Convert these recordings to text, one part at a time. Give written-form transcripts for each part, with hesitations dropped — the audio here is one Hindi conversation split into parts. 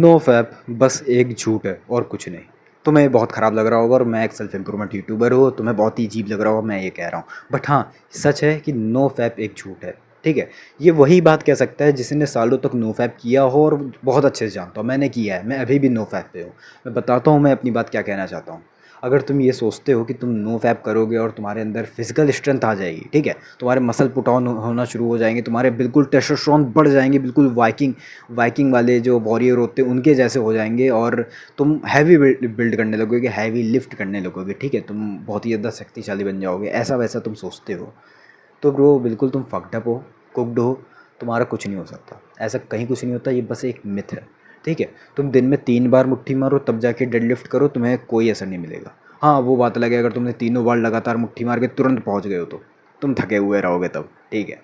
नो फैप बस एक झूठ है और कुछ नहीं। तुम्हें बहुत ख़राब लग रहा होगा और मैं एक सेल्फ इम्प्रूवमेंट यूट्यूबर हूँ, तुम्हें बहुत ही अजीब लग रहा होगा मैं ये कह रहा हूँ, बट हाँ, सच है कि नो फैप एक झूठ है। ठीक है, ये वही बात कह सकता है जिसने सालों तक नो फैप किया हो और बहुत अच्छे से जानता हूँ। मैंने किया है, मैं अभी भी नो फैप पे हूँ। मैं बताता हूँ मैं अपनी बात क्या कहना चाहता हूँ। अगर तुम ये सोचते हो कि तुम नो फैप करोगे और तुम्हारे अंदर फिजिकल स्ट्रेंथ आ जाएगी, ठीक है, तुम्हारे मसल पुट ऑन होना शुरू हो जाएंगे, तुम्हारे बिल्कुल टेस्टोस्टेरोन बढ़ जाएंगे, बिल्कुल वाइकिंग वाइकिंग वाले जो वॉरियर होते हैं उनके जैसे हो जाएंगे और तुम हैवी बिल्ड करने लगोगे, हैवी लिफ्ट करने लगोगे। ठीक है, तुम बहुत ही ज़्यादा शक्तिशाली बन जाओगे, ऐसा वैसा तुम सोचते हो तो ब्रो बिल्कुल तुम फक्ड अप हो, कुक्ड हो। तुम्हारा कुछ नहीं हो सकता, ऐसा कहीं कुछ नहीं होता, ये बस एक मिथ है। ठीक है, तुम दिन में 3 बार मुट्ठी मारो तब जाके डेडलिफ्ट करो, तुम्हें कोई असर नहीं मिलेगा। हाँ, वो बात अलग है अगर तुमने तीनों बार लगातार मुट्ठी मार के तुरंत पहुंच गए हो तो तुम थके हुए रहोगे तब। ठीक है,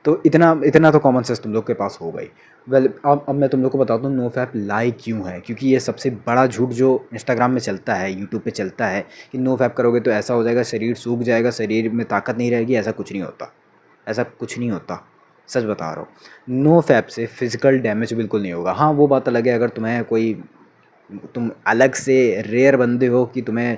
तो इतना इतना तो कॉमन सेंस तुम लोग के पास होगा ही। वेल, अब मैं तुम लोग को बताता हूँ नो फैप लाई क्यों है, क्योंकि ये सबसे बड़ा झूठ जो इंस्टाग्राम में चलता है, यूट्यूब पे चलता है कि नो फैप करोगे तो ऐसा हो जाएगा, शरीर सूख जाएगा, शरीर में ताकत नहीं रहेगी। ऐसा कुछ नहीं होता, ऐसा कुछ नहीं होता, सच बता रहा हूँ। नो फैप से फिजिकल डैमेज बिल्कुल नहीं होगा। हाँ, वो बात अलग है अगर तुम्हें कोई, तुम अलग से रेयर बंदे हो कि तुम्हें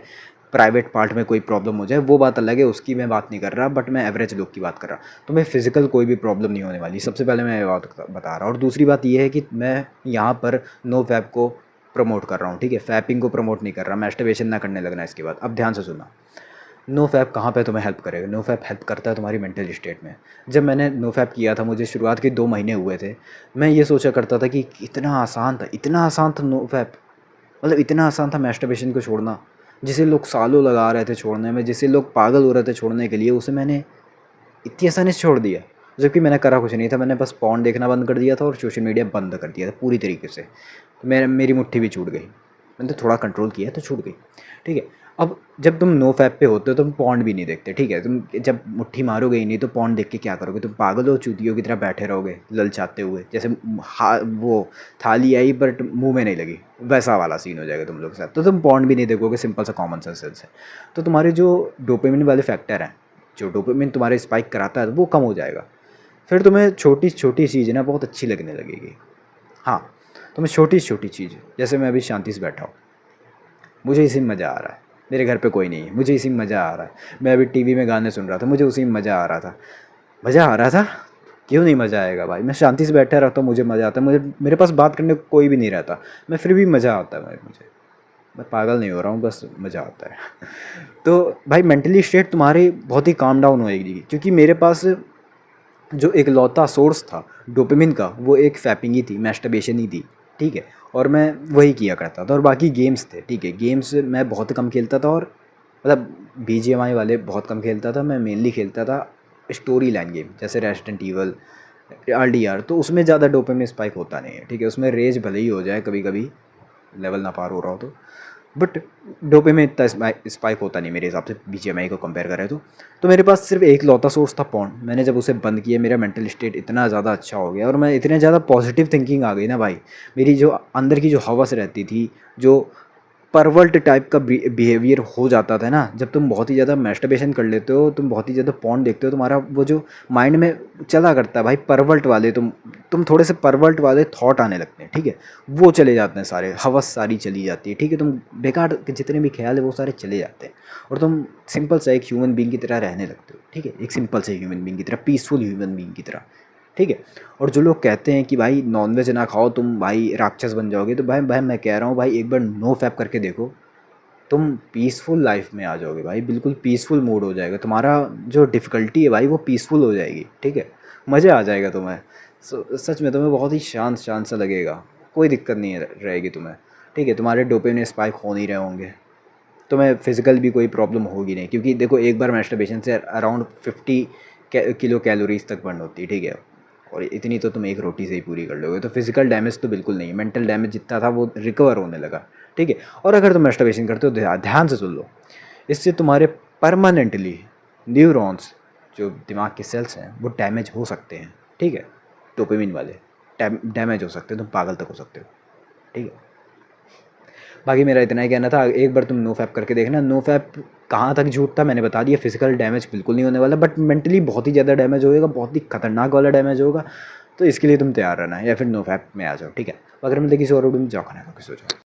प्राइवेट पार्ट में कोई प्रॉब्लम हो जाए, वो बात अलग है, उसकी मैं बात नहीं कर रहा, बट मैं एवरेज लोग की बात कर रहा। तुम्हें फिजिकल कोई भी प्रॉब्लम नहीं होने वाली, सबसे पहले मैं ये बात बता रहा हूँ। और दूसरी बात ये है कि मैं यहाँ पर नो फैप को प्रमोट कर रहा हूँ। ठीक है, फैपिंग को प्रमोट नहीं कर रहा, मैस्टरबेशन ना करने लगना इसके बाद। अब ध्यान से सुनना, नो फैप कहाँ पे तुम्हें हेल्प करेगा? नो फैप हेल्प करता है तुम्हारी मेंटल स्टेट में। जब मैंने नो फैप किया था, मुझे शुरुआत के 2 महीने हुए थे, मैं ये सोचा करता था कि इतना आसान था, इतना आसान था नो फैप, मतलब इतना आसान था मैस्टरबेशन को छोड़ना। जिसे लोग सालों लगा रहे थे छोड़ने में, जिसे लोग पागल हो रहे थे छोड़ने के लिए, उसे मैंने इतनी आसानी से छोड़ दिया। जबकि मैंने करा कुछ नहीं था, मैंने बस पॉर्न देखना बंद कर दिया था और सोशल मीडिया बंद कर दिया था पूरी तरीके से। तो मेरी मुट्ठी भी छूट गई, मैंने तो थोड़ा कंट्रोल किया तो छूट गई। ठीक है, अब जब तुम नो फैप पे होते हो तुम पॉर्न भी नहीं देखते। ठीक है, तुम जब मुट्ठी मारोगे ही नहीं तो पॉर्न देख के क्या करोगे? तुम पागल हो, चूतियों की तरह बैठे रहोगे ललचाते हुए, जैसे वो थाली आई बट मुंह में नहीं लगी, वैसा वाला सीन हो जाएगा तुम लोग के साथ। तो तुम पॉर्न भी नहीं देखोगे, सिंपल सा कॉमन सेंस है। तो तुम्हारे जो डोपामिन वाले फैक्टर हैं, जो डोपामिन तुम्हारे स्पाइक कराता है, वो कम हो जाएगा। फिर तुम्हें छोटी छोटी चीज़ ना बहुत अच्छी लगने लगेगी। हाँ, तुम्हें छोटी छोटी चीज़, जैसे मैं अभी शांति से बैठा हूँ, मुझे इसी में मज़ा आ रहा है, मेरे घर पे कोई नहीं है, मुझे इसी में मज़ा आ रहा है। मैं अभी टीवी में गाने सुन रहा था, मुझे उसी में मज़ा आ रहा था। मज़ा आ रहा था, क्यों नहीं मज़ा आएगा भाई? मैं शांति से बैठा रहता हूँ, मुझे मज़ा आता है। मुझे, मेरे पास बात करने को कोई भी नहीं रहता, मैं फिर भी मज़ा आता है भाई मुझे। मैं पागल नहीं हो रहा हूँ, बस मज़ा आता है। तो भाई मेंटली स्टेट तुम्हारी बहुत ही काम डाउन होएगी, क्योंकि मेरे पास जो एक लौता सोर्स था डोपामिन का, वो एक फैपिंग ही थी, मैस्टरबेशन ही थी। ठीक है, और मैं वही किया करता था, और बाकी गेम्स थे। ठीक है, गेम्स मैं बहुत कम खेलता था, और मतलब BGMI वाले बहुत कम खेलता था। मैं मेनली खेलता था स्टोरी लाइन गेम, जैसे रेजिडेंट ईवल, RDR। तो उसमें ज़्यादा डोपामिन स्पाइक होता नहीं है। ठीक है, उसमें रेज भले ही हो जाए कभी कभी, लेवल ना पार हो रहा हो तो, बट डोपे में इतना स्पाइक होता नहीं मेरे हिसाब से, BGMI को कंपेयर करें तो मेरे पास सिर्फ एक लौता सोर्स था पॉन। मैंने जब उसे बंद किया, मेरा मेंटल स्टेट इतना ज़्यादा अच्छा हो गया और मैं इतने ज़्यादा पॉजिटिव थिंकिंग आ गई ना भाई। मेरी जो अंदर की जो हवस रहती थी, जो परवर्ट टाइप का बिहेवियर हो जाता था ना, जब तुम बहुत ही ज़्यादा मैस्टरबेशन कर लेते हो, तुम बहुत ही ज़्यादा पॉन देखते हो, तुम्हारा वो जो माइंड में चला करता है भाई परवर्ट वाले, तुम थोड़े से परवर्ट वाले थॉट आने लगते हैं। ठीक है, वो चले जाते हैं सारे, हवस सारी चली जाती है। ठीक है, तुम बेकार के जितने भी ख्याल है वो सारे चले जाते हैं और तुम सिंपल सा एक ह्यूमन बींग की तरह रहने लगते हो। ठीक है, एक सिंपल से ह्यूमन बींग की तरह, पीसफुल ह्यूमन बींग की तरह। ठीक है, और जो लोग कहते हैं कि भाई नॉनवेज ना खाओ तुम भाई राक्षस बन जाओगे, तो भाई भाई मैं कह रहा हूँ भाई एक बार नो फैप करके देखो, तुम पीसफुल लाइफ में आ जाओगे भाई, बिल्कुल पीसफुल मूड हो जाएगा तुम्हारा। जो डिफ़िकल्टी है भाई वो पीसफुल हो जाएगी। ठीक है, मज़ा आ जाएगा तुम्हें। सच में तुम्हें बहुत ही शांत शांत सा लगेगा, कोई दिक्कत नहीं रहेगी तुम्हें। ठीक है, तुम्हारे डोपामिन स्पाइक हो नहीं रहे होंगे, तुम्हें फिजिकल भी कोई प्रॉब्लम होगी नहीं, क्योंकि देखो एक बार मैस्टरबेशन से अराउंड 50 किलो कैलोरीज तक बर्न होती है। ठीक है, और इतनी तो तुम एक रोटी से ही पूरी कर लोगे। तो फिजिकल डैमेज तो बिल्कुल नहीं, मेंटल डैमेज जितना था वो रिकवर होने लगा। ठीक है, और अगर तुम मैस्टरबेशन करते हो, ध्यान से सुन लो, इससे तुम्हारे परमानेंटली न्यूरॉन्स, जो दिमाग के सेल्स हैं, वो डैमेज हो सकते हैं। ठीक है, डोपामिन वाले डैमेज हो सकते हैं, तुम पागल तक हो सकते हो। ठीक है, बाकी मेरा इतना ही कहना था, एक बार तुम नो फैप करके देखना। नो फैप कहाँ तक झूठ था मैंने बता दिया, फिजिकल डैमेज बिल्कुल नहीं होने वाला, बट मेंटली बहुत ही ज़्यादा डैमेज होएगा, बहुत ही खतरनाक वाला डैमेज होगा। तो इसके लिए तुम तैयार रहना है या फिर नो फैप में आ जाओ, ठीक है। अगर मिलते किसी और वीडियो में, जाओ खाना खा के सो जाओ।